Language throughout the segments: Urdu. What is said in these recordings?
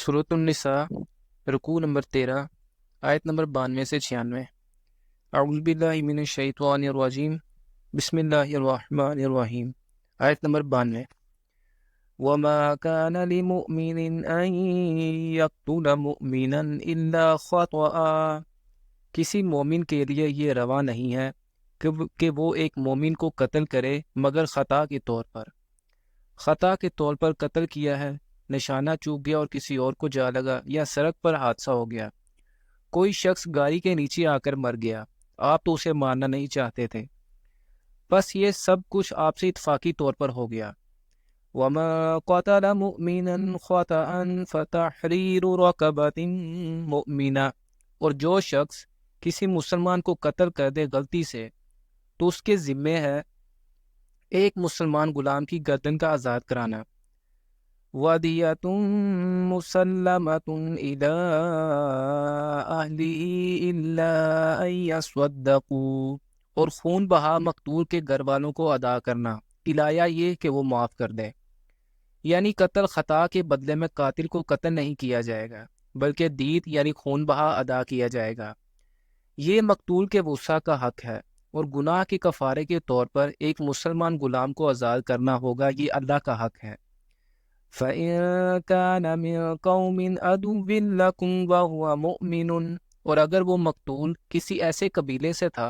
سورۃ النساء رکوع نمبر 13 آیت نمبر 92 سے 96۔ اعوذ باللہ من الشیطان الرجیم بسم اللہ الرحمن الرحیم۔ آیت نمبر 92۔ وَمَا كَانَ لِمُؤْمِنٍ أَن يَقْتُلَ مُؤْمِنًا إِلَّا خَطَأً، کسی مومن کے لیے یہ روا نہیں ہے کہ وہ ایک مومن کو قتل کرے مگر خطا کے طور پر۔ خطا کے طور پر قتل کیا ہے، نشانہ چوک گیا اور کسی اور کو جا لگا، یا سڑک پر حادثہ ہو گیا، کوئی شخص گاڑی کے نیچے آ کر مر گیا، آپ تو اسے مارنا نہیں چاہتے تھے، بس یہ سب کچھ آپ سے اتفاقی طور پر ہو گیا۔ وَمَا قَتَلَ مُؤْمِنًا خَطَأً فَتَحْرِيرُ رَقَبَةٍ مُؤْمِنَةٍ، اور جو شخص کسی مسلمان کو قتل کر دے غلطی سے تو اس کے ذمے ہے ایک مسلمان غلام کی گردن کا آزاد کرانا۔ وَدِيَةٌ مُسَلَّمَةٌ إِلَىٰ أَهْلِهِ إِلَّا أَن يَصَّدَّقُوا، اور خون بہا مقتول کے گھر والوں کو ادا کرنا، الایہ یہ کہ وہ معاف کر دے، یعنی قتل خطا کے بدلے میں قاتل کو قتل نہیں کیا جائے گا بلکہ دیت یعنی خون بہا ادا کیا جائے گا۔ یہ مقتول کے وصیٰ کا حق ہے، اور گناہ کے کفارے کے طور پر ایک مسلمان غلام کو آزاد کرنا ہوگا، یہ اللہ کا حق ہے۔ فَإِن كَانَ مِن قَوْمٍ عَدُوٍّ لَكُمْ وَهُوَ مُؤْمِنٌ، اور اگر وہ مقتول کسی ایسے قبیلے سے تھا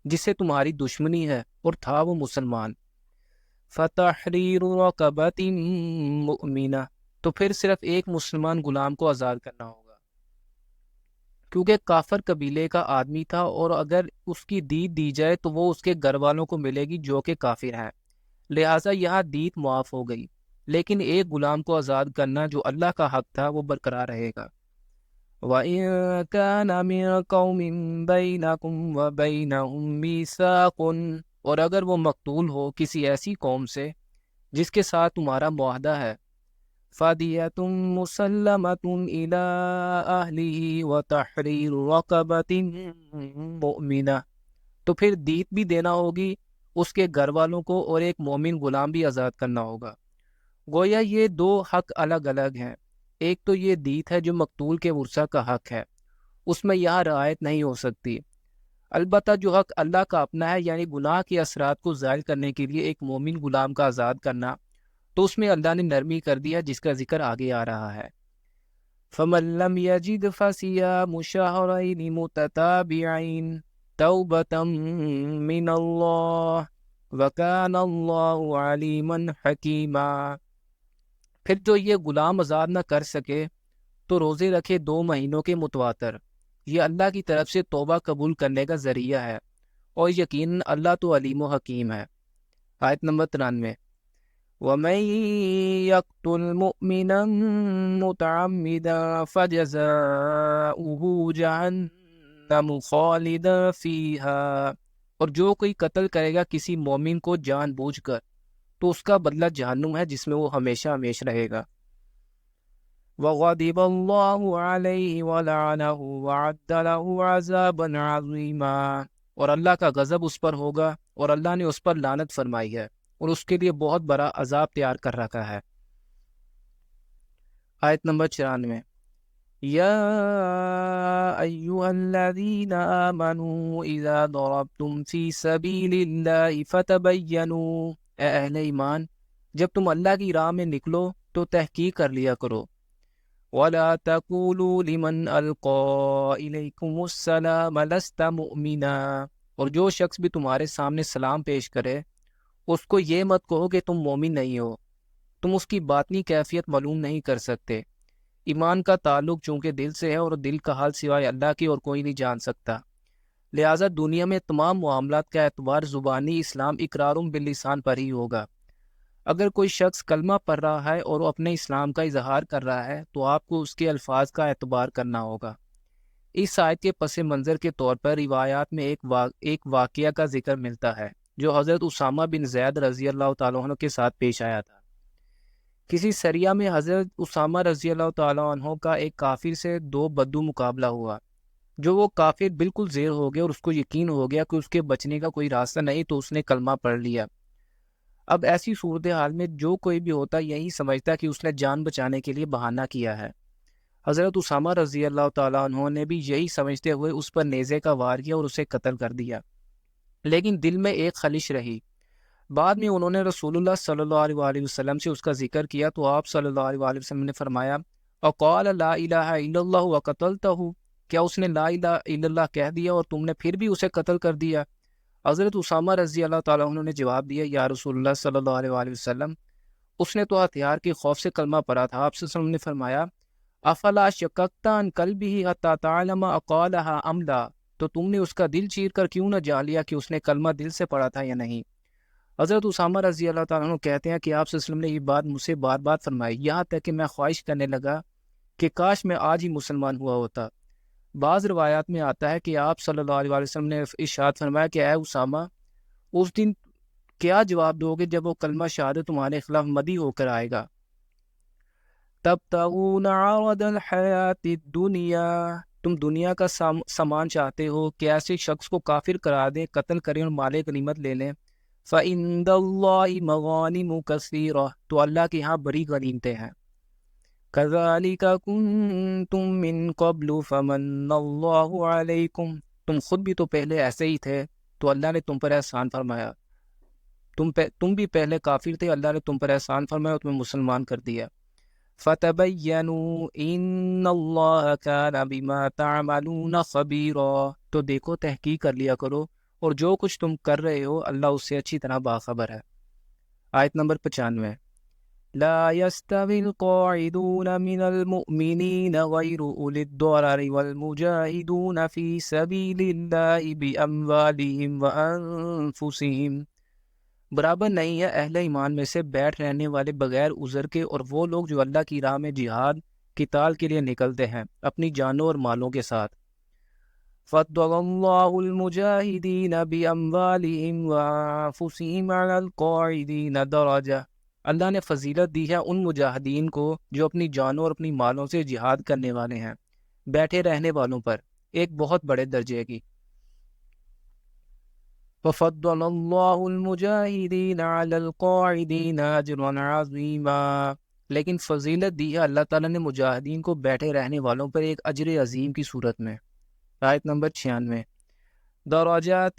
جس سے تمہاری دشمنی ہے اور تھا وہ مسلمان، فَتَحْرِيرُ رَقَبَةٍ مُؤْمِنَةٍ، تو پھر صرف ایک مسلمان غلام کو آزاد کرنا ہوگا، کیونکہ کافر قبیلے کا آدمی تھا، اور اگر اس کی دیت دی جائے تو وہ اس کے گھر والوں کو ملے گی جو کہ کافر ہیں، لہٰذا یہاں دیت معاف ہو گئی، لیکن ایک غلام کو آزاد کرنا جو اللہ کا حق تھا وہ برقرار رہے گا۔ وَإِن كَانَ مِن قَوْمٍ بَيْنَكُمْ وَبَيْنَهُم مِّيثَاقٌ، اور اگر وہ مقتول ہو کسی ایسی قوم سے جس کے ساتھ تمہارا معاہدہ ہے، فَدِيَةٌ مُسَلَّمَةٌ إِلَىٰ أَهْلِهِ وَتَحْرِيرُ رَقَبَةٍ مُؤْمِنَةٍ، تو پھر دیت بھی دینا ہوگی اس کے گھر والوں کو، اور ایک مومن غلام بھی آزاد کرنا ہوگا۔ گویا یہ دو حق الگ الگ ہیں، ایک تو یہ دیت ہے جو مقتول کے ورثہ کا حق ہے، اس میں یہاں رعایت نہیں ہو سکتی، البتہ جو حق اللہ کا اپنا ہے یعنی گناہ کے اثرات کو زائل کرنے کے لیے ایک مومن غلام کا آزاد کرنا، تو اس میں اللہ نے نرمی کر دیا جس کا ذکر آگے آ رہا ہے۔ فَمَن لَّمْ يَجِدْ فَصِيَامُ شَهْرَيْنِ مُتَتَابِعَيْنِ تَوْبَةً مِّنَ اللَّهِ وَكَانَ اللَّهُ عَلِيمًا حَكِيمًا، پھر جو یہ غلام آزاد نہ کر سکے تو روزے رکھے 2 مہینوں کے متواتر، یہ اللہ کی طرف سے توبہ قبول کرنے کا ذریعہ ہے، اور یقیناً اللہ تو علیم و حکیم ہے۔ آیت نمبر 93۔ وَمَن يَقْتُلْ مُؤْمِنًا مُتَعَمِّدًا فَجَزَاؤُهُ جَهَنَّمُ خَالِدًا فِيهَا، اور جو کوئی قتل کرے گا کسی مومن کو جان بوجھ کر تو اس کا بدلہ جہنم ہے جس میں وہ ہمیشہ ہمیشہ رہے گا۔ وَغَضِبَ اللَّهُ عَلَيْهِ وَلَعَنَهُ وَعَدَّ لَهُ عَذَابًا عَظِيمًا، اور اللہ کا غضب اس پر ہوگا اور اللہ نے اس پر لعنت فرمائی ہے اور اس کے لیے بہت بڑا عذاب تیار کر رکھا ہے۔ آیت نمبر 94۔ یا ایھا الذین آمنوا اذا ضربتم فی سبیل اللہ فتبینوا، اے اہل ایمان جب تم اللہ کی راہ میں نکلو تو تحقیق کر لیا کرو۔ وَلَا تَقُولُوا لِمَنْ أَلْقَىٰ إِلَيْكُمُ السَّلَامَ لَسْتَ مُؤْمِنًا، اور جو شخص بھی تمہارے سامنے سلام پیش کرے اس کو یہ مت کہو کہ تم مومن نہیں ہو، تم اس کی باطنی کیفیت معلوم نہیں کر سکتے۔ ایمان کا تعلق چونکہ دل سے ہے، اور دل کا حال سوائے اللہ کی اور کوئی نہیں جان سکتا، لہٰذا دنیا میں تمام معاملات کا اعتبار زبانی اسلام اقرارم باللسان پر ہی ہوگا۔ اگر کوئی شخص کلمہ پڑھ رہا ہے اور وہ اپنے اسلام کا اظہار کر رہا ہے تو آپ کو اس کے الفاظ کا اعتبار کرنا ہوگا۔ اس آیت کے پس منظر کے طور پر روایات میں ایک واقعہ کا ذکر ملتا ہے جو حضرت اسامہ بن زید رضی اللہ تعالیٰ عنہ کے ساتھ پیش آیا تھا۔ کسی سریہ میں حضرت اسامہ رضی اللہ تعالیٰ عنہ کا ایک کافر سے 2 بدو مقابلہ ہوا، جو وہ کافر بالکل زیر ہو گیا اور اس کو یقین ہو گیا کہ اس کے بچنے کا کوئی راستہ نہیں، تو اس نے کلمہ پڑھ لیا۔ اب ایسی صورتحال میں جو کوئی بھی ہوتا یہی سمجھتا کہ اس نے جان بچانے کے لیے بہانہ کیا ہے، حضرت اسامہ رضی اللہ تعالیٰ عنہ نے بھی یہی سمجھتے ہوئے اس پر نیزے کا وار کیا اور اسے قتل کر دیا، لیکن دل میں ایک خلش رہی۔ بعد میں انہوں نے رسول اللہ صلی اللہ علیہ وآلہ وسلم سے اس کا ذکر کیا تو آپ صلی اللہ علیہ وآلہ وسلم نے فرمایا اقال لا الہ الا اللہ وقتلتہ، کیا اس نے لا الہ الا اللہ کہہ دیا اور تم نے پھر بھی اسے قتل کر دیا؟ حضرت اسامہ رضی اللہ تعالیٰ عنہ نے جواب دیا یا رسول اللہ صلی اللہ علیہ وآلہ وسلم، اس نے تو ہتھیار کے خوف سے کلمہ پڑھا تھا۔ آپ صلی اللہ علیہ وسلم نے فرمایا افلا شککت عن قلبہ حتی تعلم اقالہا ام لا، تو تم نے اس کا دل چیر کر کیوں نہ جان لیا کہ اس نے کلمہ دل سے پڑھا تھا یا نہیں؟ حضرت اسامہ رضی اللہ تعالیٰ عنہ کہتے ہیں کہ آپ صلی اللہ علیہ وسلم نے یہ بات مجھ سے بار بار فرمائی، یہاں تک کہ میں خواہش کرنے لگا کہ کاش میں آج ہی مسلمان ہوا ہوتا۔ بعض روایات میں آتا ہے کہ آپ صلی اللہ علیہ وآلہ وسلم نے ارشاد فرمایا کہ اے اسامہ، اس دن کیا جواب دو گے جب وہ کلمہ شہادت تمہارے خلاف مدعی ہو کر آئے گا؟ تبتغون عرض الحیات الدنیا، تم دنیا کا سامان چاہتے ہو کہ ایسے شخص کو کافر کرا دیں، قتل کریں اور مال غنیمت لے لیں۔ فَعِندَ اللَّهِ مَغَانِمُ كَثِيرَةٌ، تو اللہ کے ہاں بڑی غنیمتیں ہیں۔ كَذَلِكَ كُنتُم مِّن قَبْلُ فَمَنَّ اللَّهُ عَلَيْكُمْ، تم خود بھی تو پہلے ایسے ہی تھے تو اللہ نے تم پر احسان فرمایا۔ تم بھی پہلے کافر تھے، اللہ نے تم پر احسان فرمایا اور تمہیں مسلمان کر دیا۔ فَتَبَيَّنُوا إِنَّ اللَّهَ كَانَ بِمَا تَعْمَلُونَ خَبِيرًا، تو دیکھو تحقیق کر لیا کرو اور جو کچھ تم کر رہے ہو اللہ اس سے اچھی طرح باخبر ہے۔ آیت نمبر 95۔ لا يستوي القاعدون من المؤمنين غير أولي الضرر والمجاهدون في سبيل الله بأموالهم وأنفسهم، برابر نہیں ہے اہل ایمان میں سے بیٹھ رہنے والے بغیر عذر کے اور وہ لوگ جو اللہ کی راہ میں جہاد قتال کے لیے نکلتے ہیں اپنی جانوں اور مالوں کے ساتھ۔ فضل اللہ المجاہدین باموالہم وانفسہم علی القاعدین درجہ، اللہ نے فضیلت دی ہے ان مجاہدین کو جو اپنی جانوں اور اپنی مالوں سے جہاد کرنے والے ہیں بیٹھے رہنے والوں پر، ایک بہت بڑے درجے کی۔ وَفَضَّلَ اللَّهُ الْمُجَاهِدِينَ عَلَى الْقَاعِدِينَ أَجْرًا عَظِيمًا، لیکن فضیلت دی ہے اللہ تعالیٰ نے مجاہدین کو بیٹھے رہنے والوں پر ایک اجر عظیم کی صورت میں۔ آیت نمبر 96۔ دَرَجَاتٍ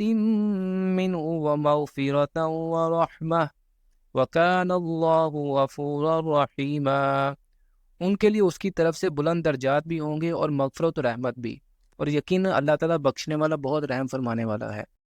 مِّنْهُ وَمَغْفِرَةً وَرَحْمَةً وَكَانَ اللَّهُ غَفُورًا رَحِيمًا، ان کے لیے اس کی طرف سے بلند درجات بھی ہوں گے اور مغفرت و رحمت بھی، اور یقیناً اللہ تعالیٰ بخشنے والا بہت رحم فرمانے والا ہے۔